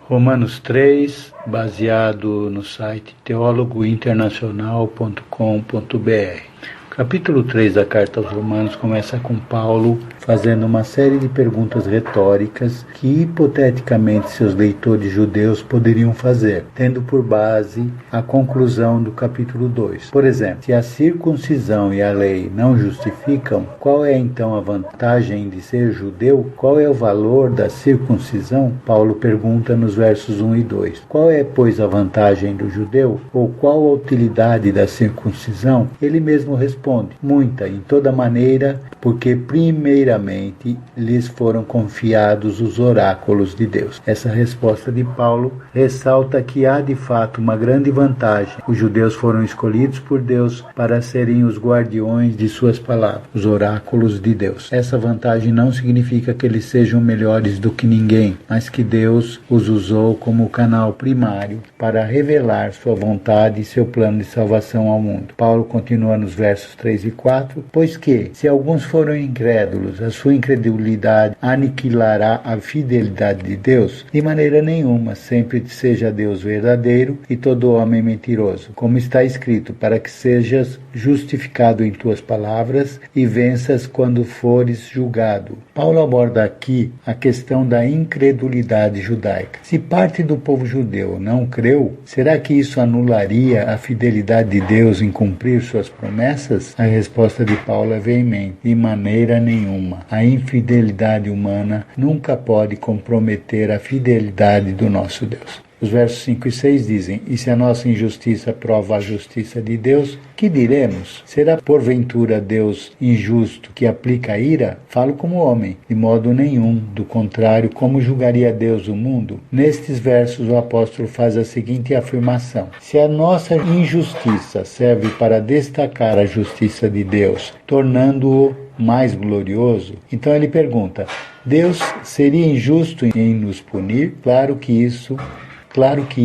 Romanos 3, baseado no site teologointernacional.com.br. Capítulo 3 da Carta aos Romanos começa com Paulo fazendo uma série de perguntas retóricas que hipoteticamente seus leitores judeus poderiam fazer, tendo por base a conclusão do capítulo 2. Por exemplo, se a circuncisão e a lei não justificam, qual é então a vantagem de ser judeu? Qual é o valor da circuncisão? Paulo pergunta nos versos 1 e 2. Qual é, pois, a vantagem do judeu? Ou qual a utilidade da circuncisão? Ele mesmo responde: muita, em toda maneira, porque primeiramente lhes foram confiados os oráculos de Deus. Essa resposta de Paulo ressalta que há de fato uma grande vantagem. Os judeus foram escolhidos por Deus para serem os guardiões de suas palavras, os oráculos de Deus. Essa vantagem não significa que eles sejam melhores do que ninguém, mas que Deus os usou como canal primário para revelar sua vontade e seu plano de salvação ao mundo. Paulo continua nos versos 3 e 4, pois que, se alguns foram incrédulos, a sua incredulidade aniquilará a fidelidade de Deus? De maneira nenhuma, sempre seja Deus verdadeiro e todo homem mentiroso, como está escrito, para que sejas justificado em tuas palavras e venças quando fores julgado. Paulo aborda aqui a questão da incredulidade judaica. Se parte do povo judeu não creu, será que isso anularia a fidelidade de Deus em cumprir suas promessas? A resposta de Paulo é veemente: de maneira nenhuma. A infidelidade humana nunca pode comprometer a fidelidade do nosso Deus. Os versos 5 e 6 dizem: e se a nossa injustiça prova a justiça de Deus, que diremos? Será porventura Deus injusto que aplica a ira? Falo como homem, de modo nenhum. Do contrário, como julgaria Deus o mundo? Nestes versos o apóstolo faz a seguinte afirmação: se a nossa injustiça serve para destacar a justiça de Deus, tornando-o mais glorioso, então ele pergunta: Deus seria injusto em nos punir? Claro que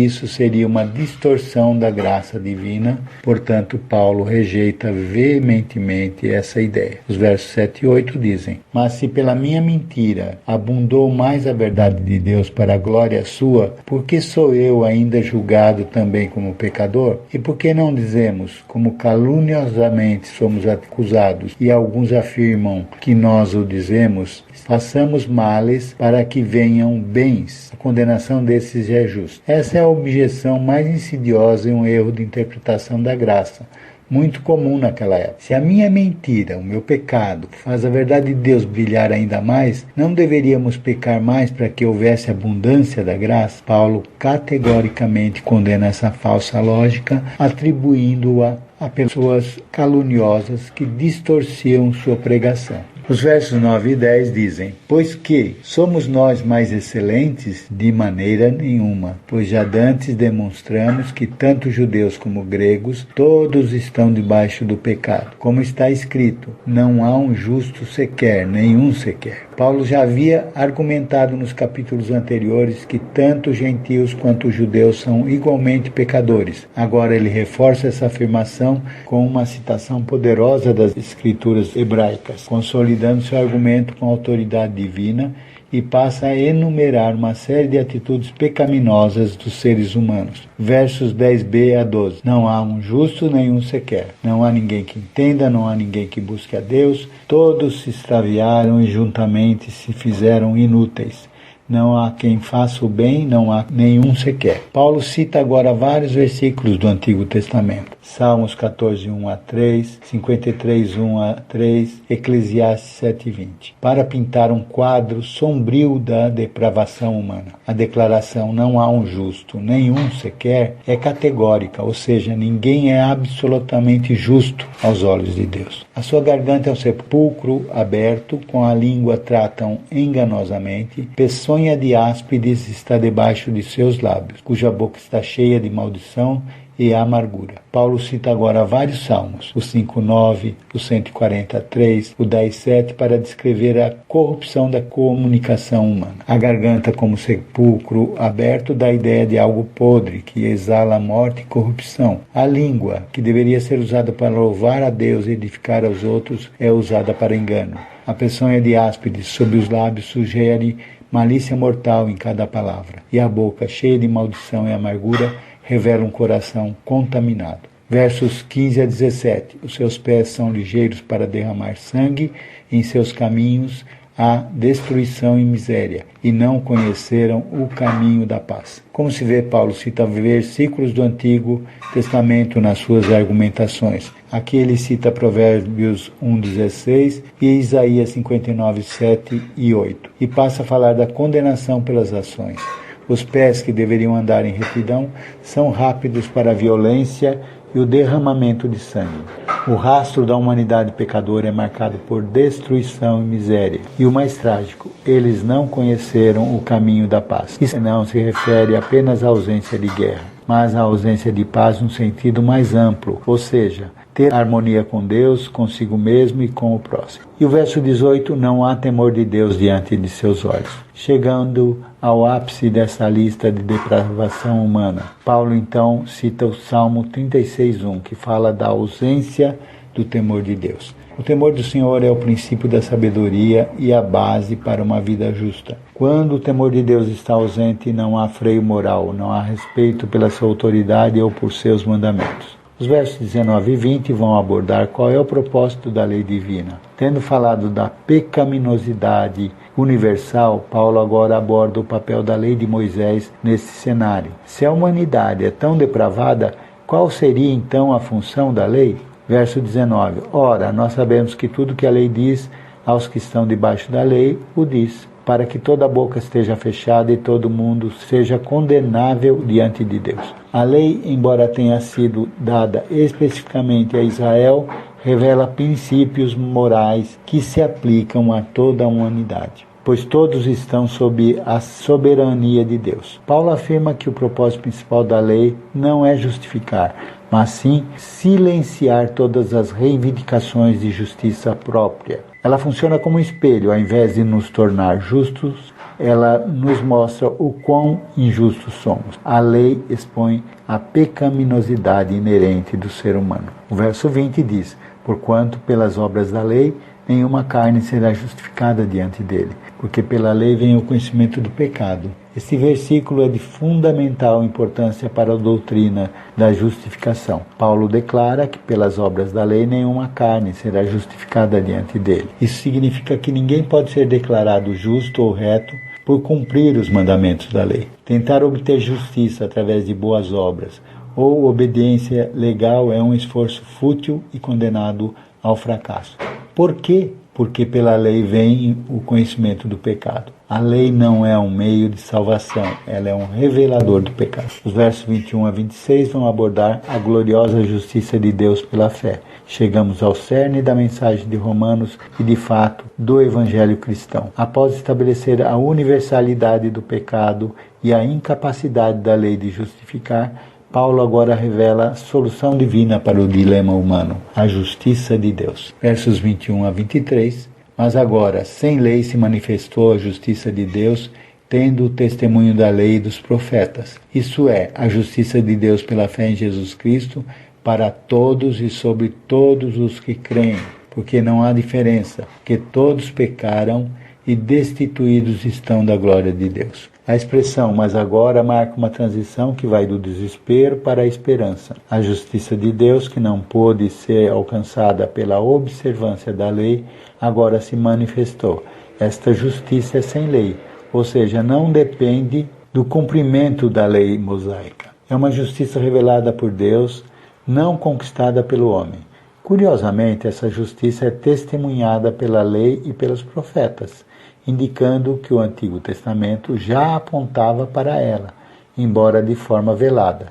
isso seria uma distorção da graça divina. Portanto, Paulo rejeita veementemente essa ideia. Os versos 7 e 8 dizem: mas se pela minha mentira abundou mais a verdade de Deus para a glória sua, por que sou eu ainda julgado também como pecador? E por que não dizemos, como caluniosamente somos acusados, e alguns afirmam que nós o dizemos, façamos males para que venham bens? A condenação desses é justa. Essa é a objeção mais insidiosa e um erro de interpretação da graça, muito comum naquela época. Se a minha mentira, o meu pecado, faz a verdade de Deus brilhar ainda mais, não deveríamos pecar mais para que houvesse abundância da graça? Paulo categoricamente condena essa falsa lógica, atribuindo-a a pessoas caluniosas que distorciam sua pregação. Os versos 9 e 10 dizem: pois que somos nós mais excelentes? De maneira nenhuma, pois já dantes demonstramos que tanto judeus como gregos, todos estão debaixo do pecado. Como está escrito, não há um justo sequer, nenhum sequer. Paulo já havia argumentado nos capítulos anteriores que tanto gentios quanto judeus são igualmente pecadores. Agora ele reforça essa afirmação com uma citação poderosa das escrituras hebraicas, consolidando seu argumento com autoridade divina, e passa a enumerar uma série de atitudes pecaminosas dos seres humanos. Versos 10b a 12. Não há um justo, nenhum sequer. Não há ninguém que entenda, não há ninguém que busque a Deus. Todos se extraviaram e juntamente se fizeram inúteis. Não há quem faça o bem, não há nenhum sequer. Paulo cita agora vários versículos do Antigo Testamento. Salmos 14, 1 a 3, 53, 1 a 3, Eclesiastes 7, 20. Para pintar um quadro sombrio da depravação humana. A declaração não há um justo, nenhum sequer, é categórica, ou seja, ninguém é absolutamente justo aos olhos de Deus. A sua garganta é um sepulcro aberto, com a língua tratam enganosamente, peçonha de áspides está debaixo de seus lábios, cuja boca está cheia de maldição e amargura. Paulo cita agora vários salmos, o 5:9, o 143, o 10:7, para descrever a corrupção da comunicação humana. A garganta como sepulcro aberto dá a ideia de algo podre, que exala morte e corrupção. A língua, que deveria ser usada para louvar a Deus e edificar aos outros, é usada para engano. A peçonha de áspides sob os lábios sugere malícia mortal em cada palavra, e a boca cheia de maldição e amargura revela um coração contaminado. Versos 15 a 17. Os seus pés são ligeiros para derramar sangue, em seus caminhos há destruição e miséria, e não conheceram o caminho da paz. Como se vê, Paulo cita versículos do Antigo Testamento nas suas argumentações. Aqui ele cita Provérbios 1,16 e Isaías 59, 7 e 8. E passa a falar da condenação pelas ações. Os pés que deveriam andar em retidão são rápidos para a violência e o derramamento de sangue. O rastro da humanidade pecadora é marcado por destruição e miséria. E o mais trágico, eles não conheceram o caminho da paz. Isso não se refere apenas à ausência de guerra, mas à ausência de paz no sentido mais amplo, ou seja, ter harmonia com Deus, consigo mesmo e com o próximo. E o verso 18, não há temor de Deus diante de seus olhos. Chegando ao ápice dessa lista de depravação humana, Paulo então cita o Salmo 36:1, que fala da ausência do temor de Deus. O temor do Senhor é o princípio da sabedoria e a base para uma vida justa. Quando o temor de Deus está ausente, não há freio moral, não há respeito pela sua autoridade ou por seus mandamentos. Os versos 19 e 20 vão abordar qual é o propósito da lei divina. Tendo falado da pecaminosidade universal, Paulo agora aborda o papel da lei de Moisés nesse cenário. Se a humanidade é tão depravada, qual seria então a função da lei? Verso 19. Ora, nós sabemos que tudo que a lei diz aos que estão debaixo da lei, o diz, para que toda a boca esteja fechada e todo mundo seja condenável diante de Deus. A lei, embora tenha sido dada especificamente a Israel, revela princípios morais que se aplicam a toda a humanidade, pois todos estão sob a soberania de Deus. Paulo afirma que o propósito principal da lei não é justificar, mas sim silenciar todas as reivindicações de justiça própria. Ela funciona como um espelho, ao invés de nos tornar justos, ela nos mostra o quão injustos somos. A lei expõe a pecaminosidade inerente do ser humano. O verso 20 diz, porquanto pelas obras da lei, nenhuma carne será justificada diante dele, porque pela lei vem o conhecimento do pecado. Este versículo é de fundamental importância para a doutrina da justificação. Paulo declara que pelas obras da lei nenhuma carne será justificada diante dele. Isso significa que ninguém pode ser declarado justo ou reto por cumprir os mandamentos da lei. Tentar obter justiça através de boas obras ou obediência legal é um esforço fútil e condenado ao fracasso. Por quê? Porque pela lei vem o conhecimento do pecado. A lei não é um meio de salvação, ela é um revelador do pecado. Os versos 21 a 26 vão abordar a gloriosa justiça de Deus pela fé. Chegamos ao cerne da mensagem de Romanos e, de fato, do Evangelho cristão. Após estabelecer a universalidade do pecado e a incapacidade da lei de justificar, Paulo agora revela a solução divina para o dilema humano, a justiça de Deus. Versos 21 a 23. Mas agora, sem lei se manifestou a justiça de Deus, tendo o testemunho da lei e dos profetas. Isso é, a justiça de Deus pela fé em Jesus Cristo, para todos e sobre todos os que creem, porque não há diferença, porque todos pecaram e destituídos estão da glória de Deus. A expressão "mas agora" marca uma transição que vai do desespero para a esperança. A justiça de Deus, que não pôde ser alcançada pela observância da lei, agora se manifestou. Esta justiça é sem lei, ou seja, não depende do cumprimento da lei mosaica. É uma justiça revelada por Deus, não conquistada pelo homem. Curiosamente, essa justiça é testemunhada pela lei e pelos profetas, indicando que o Antigo Testamento já apontava para ela, embora de forma velada.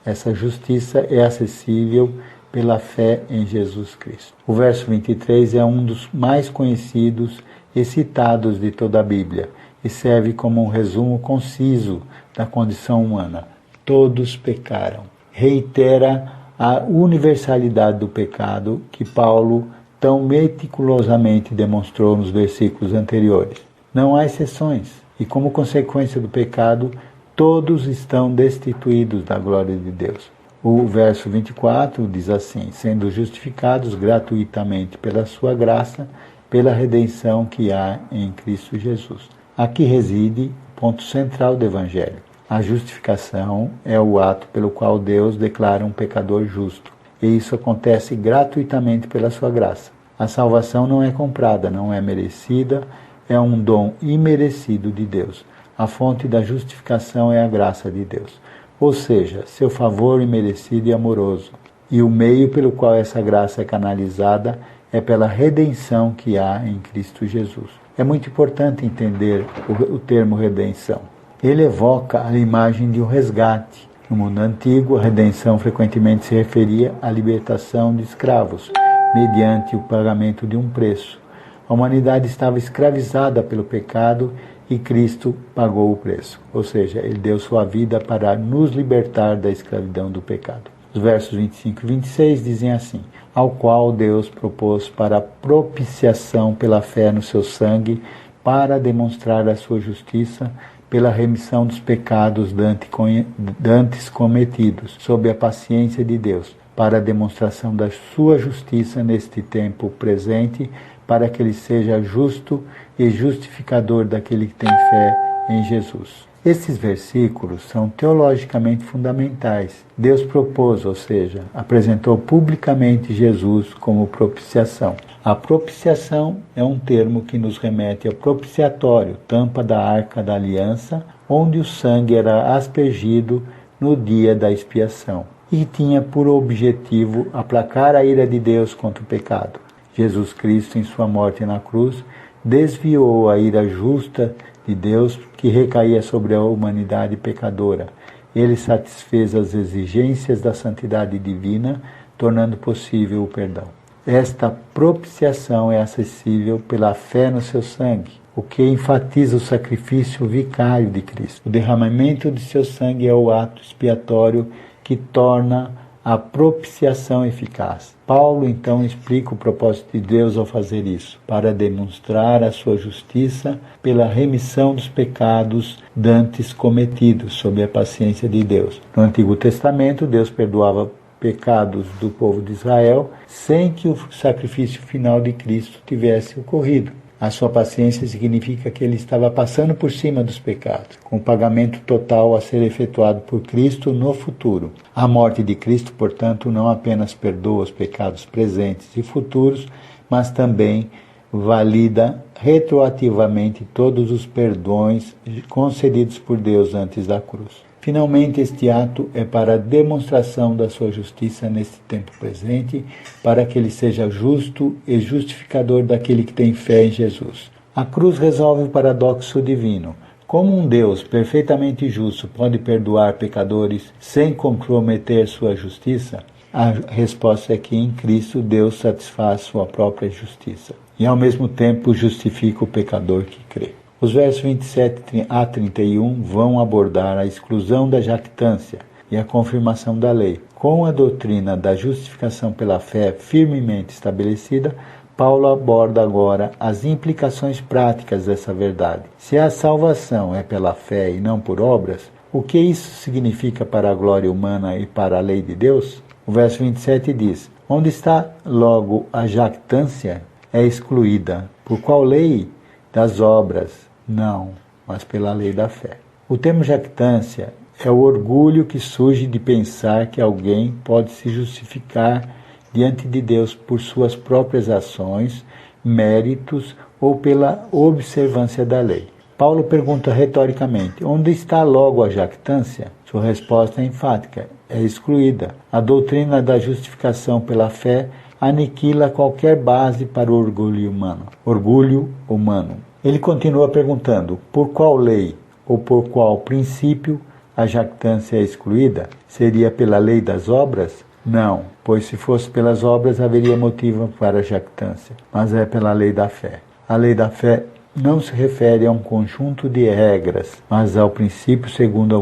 Essa justiça é acessível pela fé em Jesus Cristo. O verso 23 é um dos mais conhecidos e citados de toda a Bíblia e serve como um resumo conciso da condição humana. Todos pecaram. Reitera a universalidade do pecado que Paulo tão meticulosamente demonstrou nos versículos anteriores. Não há exceções, e como consequência do pecado, todos estão destituídos da glória de Deus. O verso 24 diz assim: sendo justificados gratuitamente pela sua graça, pela redenção que há em Cristo Jesus. Aqui reside o ponto central do Evangelho. A justificação é o ato pelo qual Deus declara um pecador justo. E isso acontece gratuitamente pela sua graça. A salvação não é comprada, não é merecida, é um dom imerecido de Deus. A fonte da justificação é a graça de Deus. Ou seja, seu favor imerecido e amoroso. E o meio pelo qual essa graça é canalizada é pela redenção que há em Cristo Jesus. É muito importante entender o termo redenção. Ele evoca a imagem de um resgate. No mundo antigo, a redenção frequentemente se referia à libertação de escravos, mediante o pagamento de um preço. A humanidade estava escravizada pelo pecado e Cristo pagou o preço. Ou seja, Ele deu sua vida para nos libertar da escravidão do pecado. Os versos 25 e 26 dizem assim: ao qual Deus propôs para propiciação pela fé no seu sangue, para demonstrar a sua justiça, pela remissão dos pecados dantes cometidos, sob a paciência de Deus, para a demonstração da sua justiça neste tempo presente, para que ele seja justo e justificador daquele que tem fé em Jesus. Esses versículos são teologicamente fundamentais. Deus propôs, ou seja, apresentou publicamente Jesus como propiciação. A propiciação é um termo que nos remete ao propiciatório, tampa da arca da aliança, onde o sangue era aspergido no dia da expiação, e tinha por objetivo aplacar a ira de Deus contra o pecado. Jesus Cristo, em sua morte na cruz, desviou a ira justa de Deus que recaía sobre a humanidade pecadora. Ele satisfez as exigências da santidade divina, tornando possível o perdão. Esta propiciação é acessível pela fé no seu sangue, o que enfatiza o sacrifício vicário de Cristo. O derramamento de seu sangue é o ato expiatório que torna a propiciação eficaz. Paulo então explica o propósito de Deus ao fazer isso, para demonstrar a sua justiça pela remissão dos pecados dantes cometidos, sob a paciência de Deus. No Antigo Testamento, Deus perdoava pecados do povo de Israel sem que o sacrifício final de Cristo tivesse ocorrido. A sua paciência significa que ele estava passando por cima dos pecados, com o pagamento total a ser efetuado por Cristo no futuro. A morte de Cristo, portanto, não apenas perdoa os pecados presentes e futuros, mas também valida retroativamente todos os perdões concedidos por Deus antes da cruz. Finalmente, este ato é para a demonstração da sua justiça neste tempo presente, para que ele seja justo e justificador daquele que tem fé em Jesus. A cruz resolve o paradoxo divino. Como um Deus perfeitamente justo pode perdoar pecadores sem comprometer sua justiça? A resposta é que em Cristo Deus satisfaz sua própria justiça e ao mesmo tempo justifica o pecador que crê. Os versos 27 a 31 vão abordar a exclusão da jactância e a confirmação da lei. Com a doutrina da justificação pela fé firmemente estabelecida, Paulo aborda agora as implicações práticas dessa verdade. Se a salvação é pela fé e não por obras, o que isso significa para a glória humana e para a lei de Deus? O verso 27 diz: onde está logo a jactância é excluída. Por qual lei? Das obras. Não, mas pela lei da fé. O termo jactância é o orgulho que surge de pensar que alguém pode se justificar diante de Deus por suas próprias ações, méritos ou pela observância da lei. Paulo pergunta retoricamente: onde está logo a jactância? Sua resposta é enfática: é excluída. A doutrina da justificação pela fé aniquila qualquer base para o orgulho humano. Orgulho humano. Ele continua perguntando: por qual lei ou por qual princípio a jactância é excluída? Seria pela lei das obras? Não, pois se fosse pelas obras haveria motivo para a jactância, mas é pela lei da fé. A lei da fé não se refere a um conjunto de regras, mas ao princípio segundo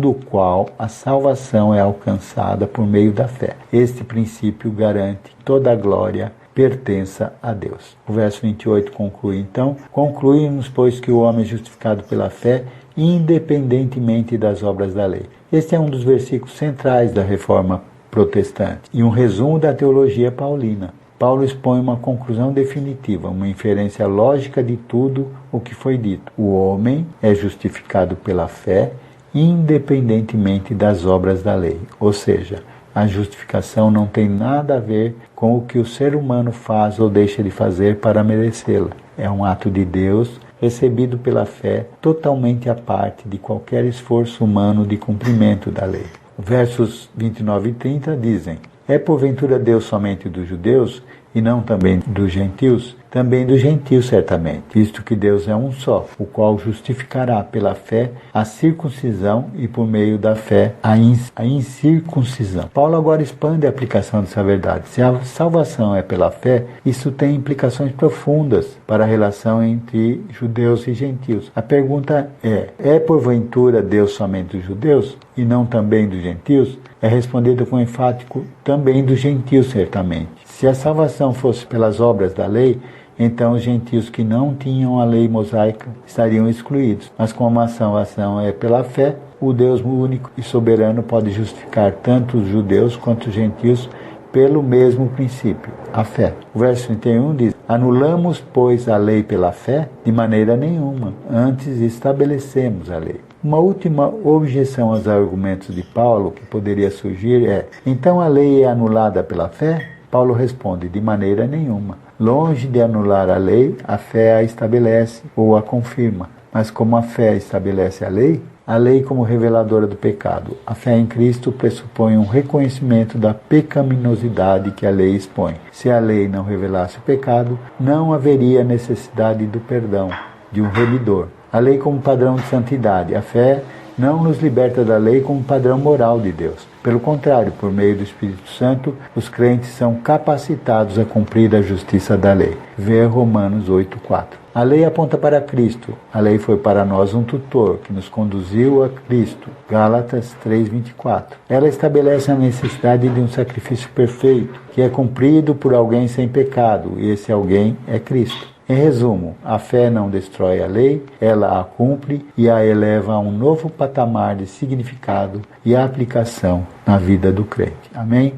o qual a salvação é alcançada por meio da fé. Este princípio garante que toda a glória pertença a Deus. O verso 28 conclui então: concluímos, pois, que o homem é justificado pela fé, independentemente das obras da lei. Este é um dos versículos centrais da Reforma Protestante e um resumo da teologia paulina. Paulo expõe uma conclusão definitiva, uma inferência lógica de tudo o que foi dito. O homem é justificado pela fé, independentemente das obras da lei. Ou seja, a justificação não tem nada a ver com o que o ser humano faz ou deixa de fazer para merecê-la. É um ato de Deus, recebido pela fé, totalmente à parte de qualquer esforço humano de cumprimento da lei. Versos 29 e 30 dizem: é porventura Deus somente dos judeus, e não também dos gentios? Também dos gentios, certamente, visto que Deus é um só, o qual justificará pela fé a circuncisão e por meio da fé a incircuncisão. Paulo agora expande a aplicação dessa verdade. Se a salvação é pela fé, isso tem implicações profundas para a relação entre judeus e gentios. A pergunta é porventura Deus somente dos judeus e não também dos gentios? É respondida com enfático: também dos gentios, certamente. Se a salvação fosse pelas obras da lei, então os gentios que não tinham a lei mosaica estariam excluídos. Mas como a salvação é pela fé, o Deus único e soberano pode justificar tanto os judeus quanto os gentios pelo mesmo princípio, a fé. O verso 31 diz: anulamos, pois, a lei pela fé? De maneira nenhuma. Antes estabelecemos a lei. Uma última objeção aos argumentos de Paulo que poderia surgir é: então a lei é anulada pela fé? Paulo responde: de maneira nenhuma. Longe de anular a lei, a fé a estabelece ou a confirma. Mas como a fé estabelece a lei como reveladora do pecado, a fé em Cristo pressupõe um reconhecimento da pecaminosidade que a lei expõe. Se a lei não revelasse o pecado, não haveria necessidade do perdão, de um remidor. A lei como padrão de santidade, a fé não nos liberta da lei como padrão moral de Deus. Pelo contrário, por meio do Espírito Santo, os crentes são capacitados a cumprir a justiça da lei. Vê Romanos 8:4. A lei aponta para Cristo. A lei foi para nós um tutor que nos conduziu a Cristo. Gálatas 3:24. Ela estabelece a necessidade de um sacrifício perfeito, que é cumprido por alguém sem pecado, e esse alguém é Cristo. Em resumo, a fé não destrói a lei, ela a cumpre e a eleva a um novo patamar de significado e aplicação na vida do crente. Amém?